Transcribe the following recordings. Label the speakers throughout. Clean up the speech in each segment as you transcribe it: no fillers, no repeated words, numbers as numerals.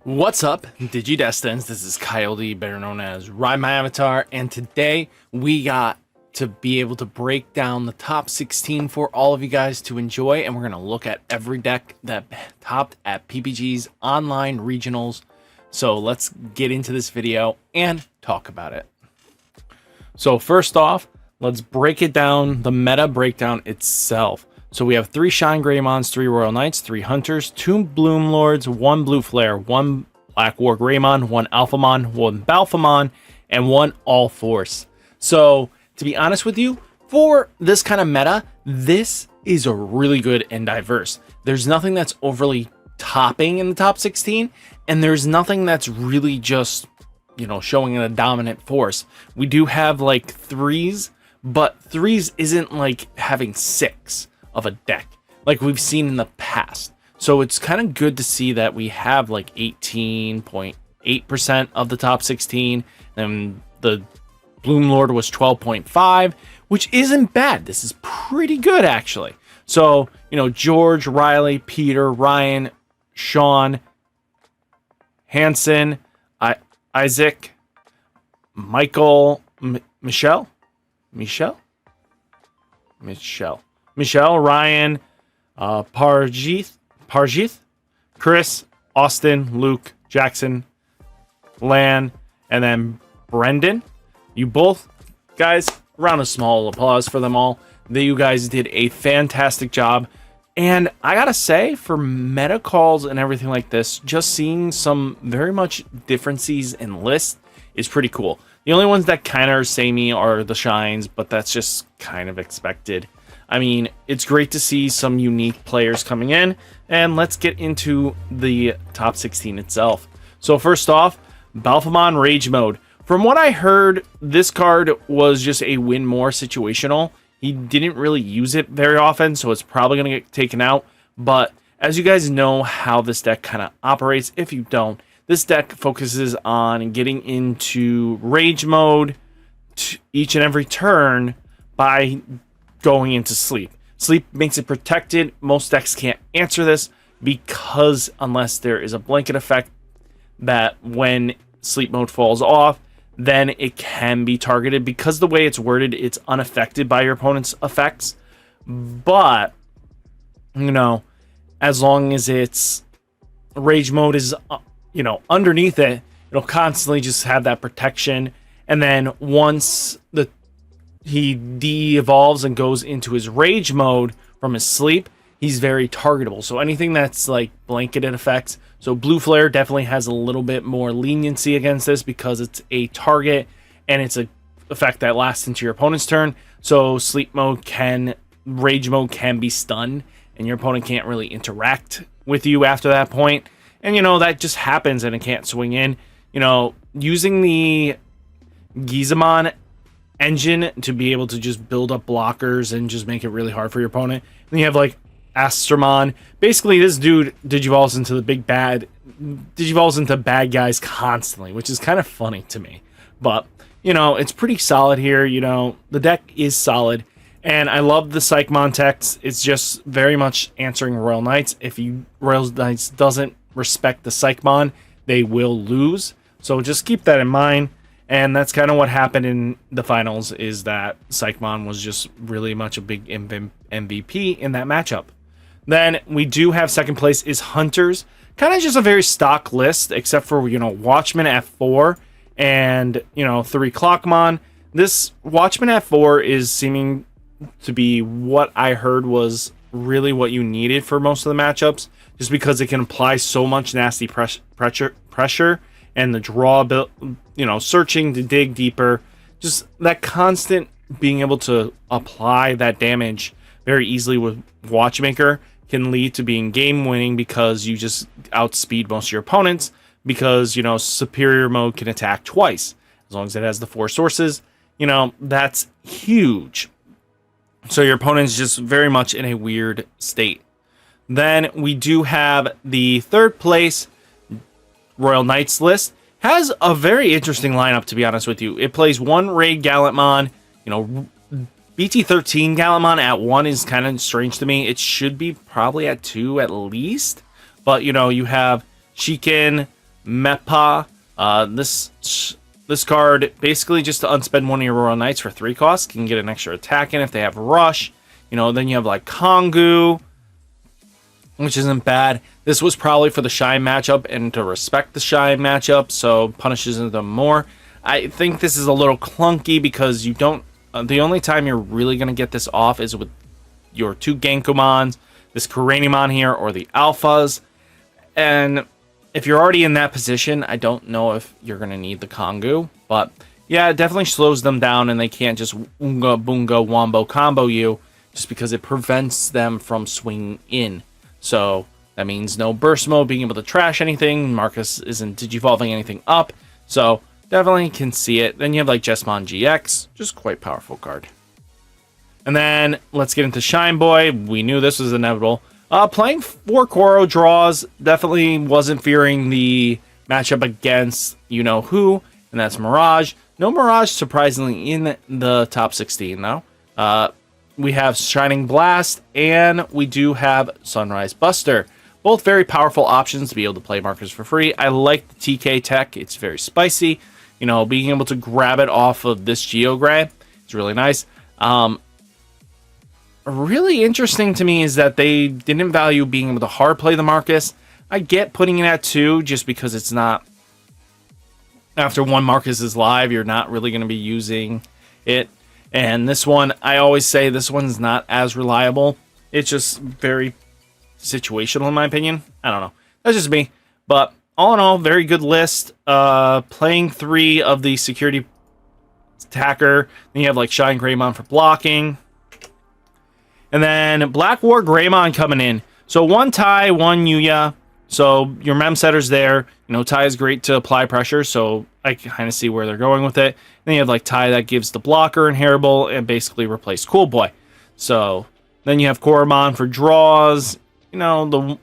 Speaker 1: What's up, Digidestins? This is Coyote, better known as RideMyAvatar, and today we got to be able to break down the top 16 for all of you guys to enjoy, and we're going to look at every deck that topped at PPG's online regionals. So let's get into this video and talk about it. So first off, let's break it down, the meta breakdown itself. So we have 3 Shine Greymons, 3 Royal Knights, 3 Hunters, 2 Bloom Lords, 1 Blue Flare, 1 Black War Greymon, 1 Alphamon, 1 Balphamon, and 1 All Force. So, to be honest with you, for this kind of meta, this is a really good and diverse. There's nothing that's overly topping in the top 16, and there's nothing that's really just, showing a dominant force. We do have like 3s, but 3s isn't like having 6 of a deck like we've seen in the past. So it's kind of good to see that we have like 18.8% of the top 16, and the Bloom Lord was 12.5, which isn't bad. This is pretty good actually. So, George, Riley, Peter, Ryan, Sean, Hanson, Isaac, Michael, Michelle, Ryan, Parjith, Chris, Austin, Luke, Jackson, Lan, and then Brendan. You both guys, round of small applause for them all. You guys did a fantastic job. And I gotta say, for meta calls and everything like this, just seeing some very much differences in lists is pretty cool. The only ones that kind of are samey are the Shines, but that's just kind of expected. I mean, it's great to see some unique players coming in, and let's get into the top 16 itself. So first off, Balphamon Rage Mode. From what I heard, this card was just a win more situational. He didn't really use it very often, so it's probably going to get taken out. But as you guys know how this deck kind of operates, if you don't, this deck focuses on getting into Rage Mode each and every turn by going into sleep. Sleep makes it protected. Most decks can't answer this because unless there is a blanket effect that when sleep mode falls off, then it can be targeted. Because the way it's worded, it's unaffected by your opponent's effects. But, as long as it's rage mode is, underneath it, it'll constantly just have that protection. And then once he de-evolves and goes into his rage mode from his sleep, he's very targetable. So anything that's like blanketed effects. So Blue Flare definitely has a little bit more leniency against this because it's a target and it's a effect that lasts into your opponent's turn. So rage mode can be stunned and your opponent can't really interact with you after that point. And that just happens and it can't swing in. Using the Gizamon engine to be able to just build up blockers and just make it really hard for your opponent. Then you have like Astromon. Basically, this dude digivolves into bad guys constantly, which is kind of funny to me. But it's pretty solid here. The deck is solid, and I love the Psychmon text. It's just very much answering Royal Knights. If Royal Knights doesn't respect the Psychmon, they will lose. So just keep that in mind. And that's kind of what happened in the finals, is that Psychmon was just really much a big MVP in that matchup. Then we do have second place is Hunters. Kind of just a very stock list, except for, Watchman at 4 and, 3 Clockmon. This Watchman at 4 is seeming to be what I heard was really what you needed for most of the matchups, just because it can apply so much nasty pressure and the draw, searching to dig deeper, just that constant being able to apply that damage very easily with Watchmaker can lead to being game winning because you just outspeed most of your opponents because, superior mode can attack twice. As long as it has the 4 sources, that's huge. So your opponent's just very much in a weird state. Then we do have the third place Royal Knights list. Has a very interesting lineup, to be honest with you. It plays 1 Raid Gallantmon. BT13 Gallantmon at 1 is kind of strange to me. It should be probably at 2 at least. But, you have Shiken, Mepa. This card, basically just to unspend one of your Royal Knights for 3 costs, can get an extra attack in if they have Rush. You know, then you have like Kongu, which isn't bad. This was probably for the Shine matchup and to respect the Shine matchup, so punishes them more. I think this is a little clunky because you don't... the only time you're really going to get this off is with your 2 Genkomons, this Kurenimon here, or the Alphas. And if you're already in that position, I don't know if you're going to need the Kongu. But yeah, it definitely slows them down, and they can't just Unga Boonga Wombo combo you just because it prevents them from swinging in. So that means no burst mode, being able to trash anything. Marcus isn't digivolving anything up. So definitely can see it. Then you have like Jesmon GX, just quite powerful card. And then let's get into Shine Boy. We knew this was inevitable. Playing 4 Koro draws, definitely wasn't fearing the matchup against you-know-who, and that's Mirage. No Mirage, surprisingly, in the top 16, though. We have Shining Blast, and we do have Sunrise Buster. Both very powerful options to be able to play Marcus for free. I like the TK tech. It's very spicy. You know, being able to grab it off of this Geogray is really nice. Really interesting to me is that they didn't value being able to hard play the Marcus. I get putting it at 2 just because it's not... After 1 Marcus is live, you're not really going to be using it. And this one, I always say this one's not as reliable. It's just very situational in my opinion. I don't know. That's just me. But all in all, very good list. Playing 3 of the security attacker. Then you have like Shine Greymon for blocking. And then Black War Greymon coming in. So 1 Tai, 1 Yuya. So your mem setter's there. You know, Tai is great to apply pressure, so I can kind of see where they're going with it. Then you have like Tai that gives the blocker inheritable and basically replace Cool Boy. So then you have Koromon for draws. You know,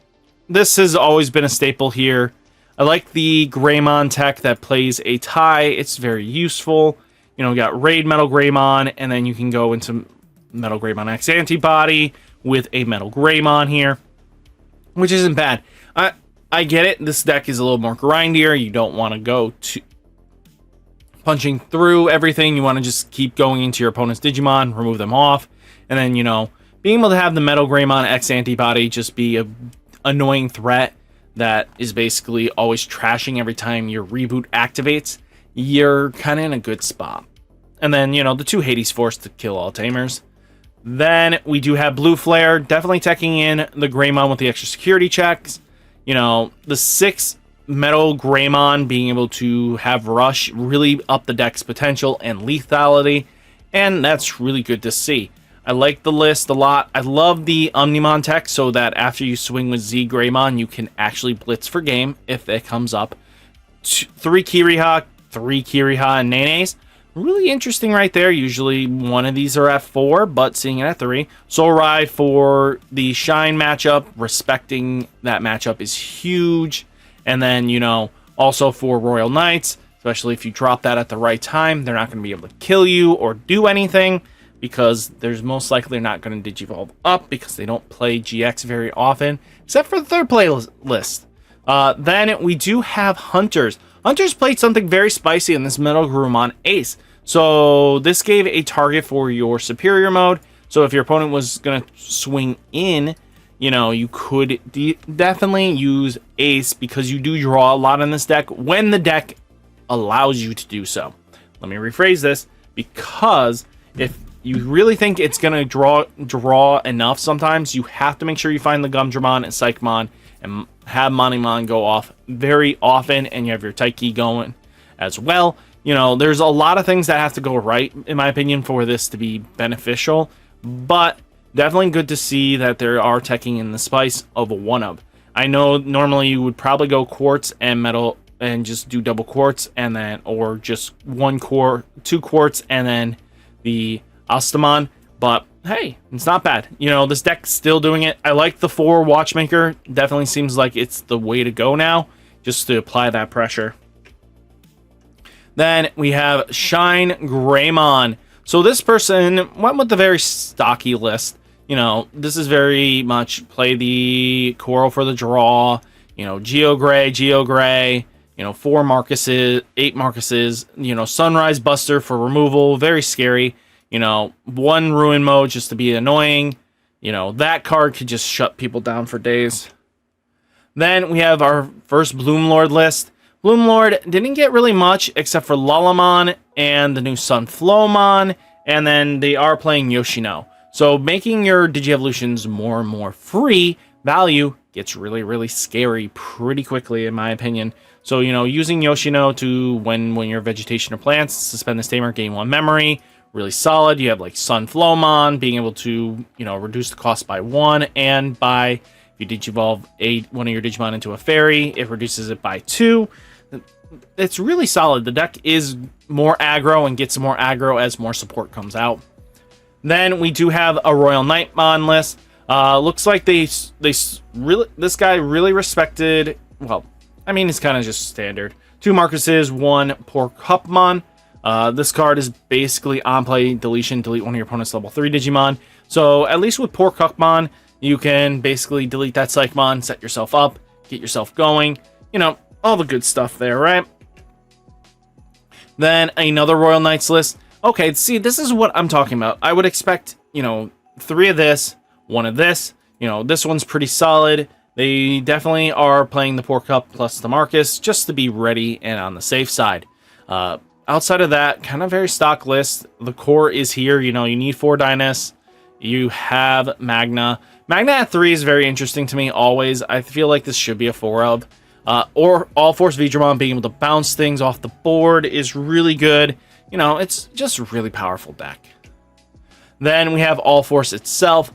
Speaker 1: this has always been a staple here. I like the Greymon tech that plays a Tai. It's very useful. You know, you got Raid Metal Greymon, and then you can go into Metal Greymon X Antibody with a Metal Greymon here, which isn't bad. I get it. This deck is a little more grindier. You don't want to go to punching through everything. You want to just keep going into your opponent's Digimon, remove them off, and then, you know, being able to have the Metal Greymon X Antibody just be a annoying threat that is basically always trashing every time your reboot activates, you're kind of in a good spot. And then, you know, the 2 Hades Force to kill all Tamers. Then we do have Blue Flare, definitely teching in the Greymon with the extra security checks. You know, the 6 Metal Greymon being able to have Rush really up the deck's potential and lethality, and that's really good to see. I like the list a lot. I love the Omnimon tech so that after you swing with Z Greymon, you can actually blitz for game if it comes up. 3 Kiriha, 3 Kiriha and Nenes. Really interesting right there. Usually one of these are at 4, but seeing it at 3. Soul Ride for the Shine matchup. Respecting that matchup is huge. And then, you know, also for Royal Knights, especially if you drop that at the right time, they're not going to be able to kill you or do anything because there's most likely not going to digivolve up because they don't play GX very often, except for the 3rd playlist. Then we do have Hunters. Hunters played something very spicy in this Metal Greymon Ace. So this gave a target for your superior mode. So if your opponent was going to swing in, you know, you could definitely use Ace because you do draw a lot in this deck when the deck allows you to do so. Let me rephrase this, because if you really think it's going to draw enough sometimes, you have to make sure you find the Gumdramon and Psychmon and have Monimon go off very often, and you have your Taiki going as well. You know, there's a lot of things that have to go right, in my opinion, for this to be beneficial, but definitely good to see that there are teching in the spice of a 1-up. I know normally you would probably go Quartz and Metal and just do double Quartz, and then, or just 1 core, 2 Quartz, and then the Astamon, but hey, it's not bad. You know, this deck's still doing it. I like the 4 Watchmaker. Definitely seems like it's the way to go now, just to apply that pressure. Then we have Shine Greymon. So this person went with the very stocky list. You know, this is very much play the Coral for the draw. You know, Geogray, you You know, 4 Marcuses, 8 Marcuses, you know, Sunrise Buster for removal, very scary. You know, 1 Ruin Mode just to be annoying. You know, that card could just shut people down for days. Then we have our first Bloom Lord list. Bloom Lord didn't get really much except for Lullaman and the new Sunflowmon, and then they are playing Yoshino. So making your Digievolutions more and more free value gets really, really scary pretty quickly, in my opinion. So, you know, using Yoshino to, when your vegetation or plants, suspend this tamer, gain 1 memory, really solid. You have like Sunflowmon being able to, you know, reduce the cost by 1, and by, if you Digivolve one of your Digimon into a fairy, it reduces it by 2. It's really solid. The deck is more aggro and gets more aggro as more support comes out. Then we do have a Royal Knightmon list. Looks like this guy really respected, well, I mean, it's kind of just standard. 2 Marcuses, 1 Porcupmon. This card is basically on play, deletion, delete one of your opponent's level 3 Digimon. So at least with Porcupmon, you can basically delete that Psychmon, set yourself up, get yourself going. You know, all the good stuff there, right? Then another Royal Knights list. Okay, see, this is what I'm talking about. I would expect, you know, 3 of this, 1 of this. You know, this one's pretty solid. They definitely are playing the Porcup plus the Marcus just to be ready and on the safe side. Outside of that, kind of very stock list. The core is here. You know, you need 4 Dynas. You have Magna. Magna at 3 is very interesting to me always. I feel like this should be a 4 of. Or All Force Vidramon being able to bounce things off the board is really good. You know, it's just a really powerful deck. Then we have All Force itself.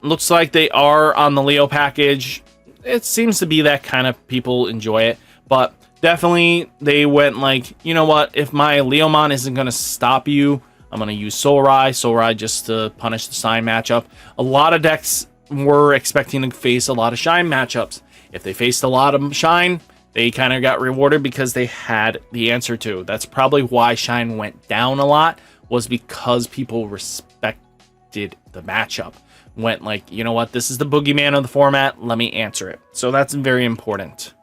Speaker 1: Looks like they are on the Leo package. It seems to be that kind of people enjoy it. But definitely they went like, you know what? If my Leomon isn't going to stop you, I'm going to use Soulrai just to punish the Sign matchup. A lot of decks were expecting to face a lot of Shine matchups. If they faced a lot of Shine, they kind of got rewarded because they had the answer to. That's probably why Shine went down a lot, was because people respected the matchup. Went like, you know what, this is the boogeyman of the format, let me answer it. So that's very important.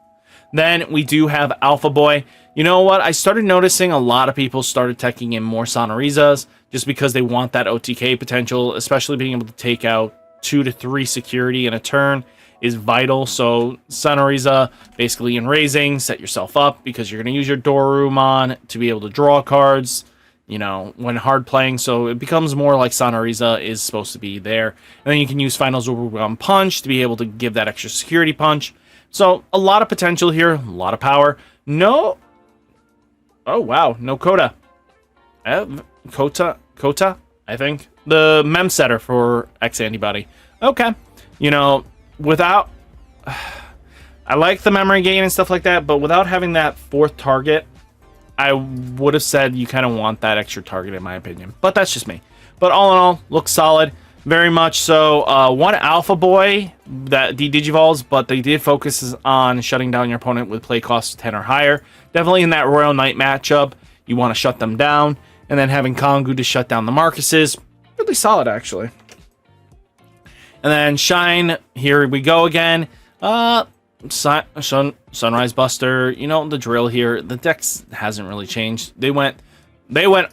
Speaker 1: Then we do have Alpha Boy. You know what, I started noticing a lot of people started teching in more Sonorizas just because they want that OTK potential, especially being able to take out 2 to 3 security in a turn is vital. So Sonoriza, basically in raising, set yourself up because you're going to use your Dorumon to be able to draw cards, you know, when hard playing. So it becomes more like Sonoriza is supposed to be there. And then you can use Finals Overwhelm Punch to be able to give that extra security punch. So a lot of potential here, a lot of power. No. Oh, wow. No Kota. Kota, I think. The mem setter for X Antibody. Okay. You know, without... I like the memory gain and stuff like that, but without having that 4th target, I would have said you kind of want that extra target in my opinion. But that's just me. But all in all, looks solid. Very much so. 1 Alpha Boy that de-digivolves, but they did focus on shutting down your opponent with play cost 10 or higher. Definitely in that Royal Knight matchup, you want to shut them down. And then having Kongu to shut down the Marcuses. Really solid, actually. And then Shine, here we go again. Sunrise Buster, you know, the drill here. The dex hasn't really changed. They went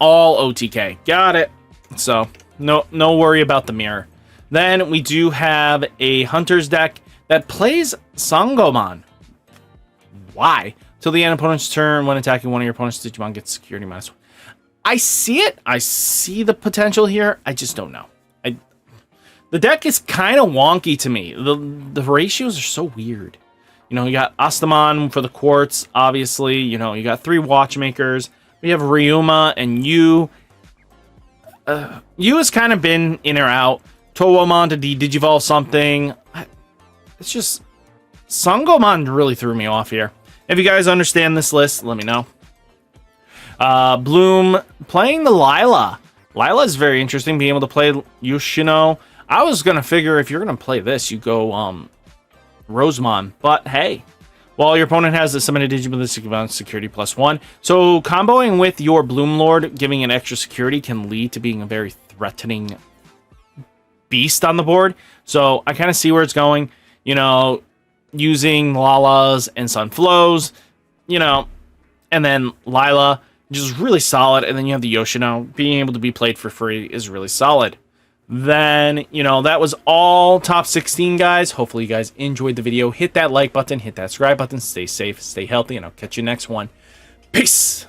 Speaker 1: all OTK. Got it. So, no worry about the mirror. Then we do have a Hunter's deck that plays Sangomon. Why? Till the end of opponent's turn, when attacking one of your opponent's Digimon gets security -1. I see it. I see the potential here. I just don't know. The deck is kind of wonky to me. The ratios are so weird. You know, you got Astamon for the Quartz, obviously. You know, you got 3 Watchmakers. We have Ryuma and Yu. Yu has kind of been in or out. Towomon to de-digivolve something. It's just... Sangomon really threw me off here. If you guys understand this list, let me know. Bloom playing the Lila. Lila is very interesting, being able to play Yoshino. I was going to figure if you're going to play this, you go Rosemon. But hey, while your opponent has a summoned Digimon with security +1. So comboing with your Bloom Lord, giving an extra security can lead to being a very threatening beast on the board. So I kind of see where it's going. You know, using Lalas and Sunflows, you know, and then Lila, which is really solid. And then you have the Yoshino. Being able to be played for free is really solid. Then, you know, that was all top 16, guys. Hopefully you guys enjoyed the video. Hit that like button, hit that subscribe button. Stay safe, stay healthy, and I'll catch you next one. Peace.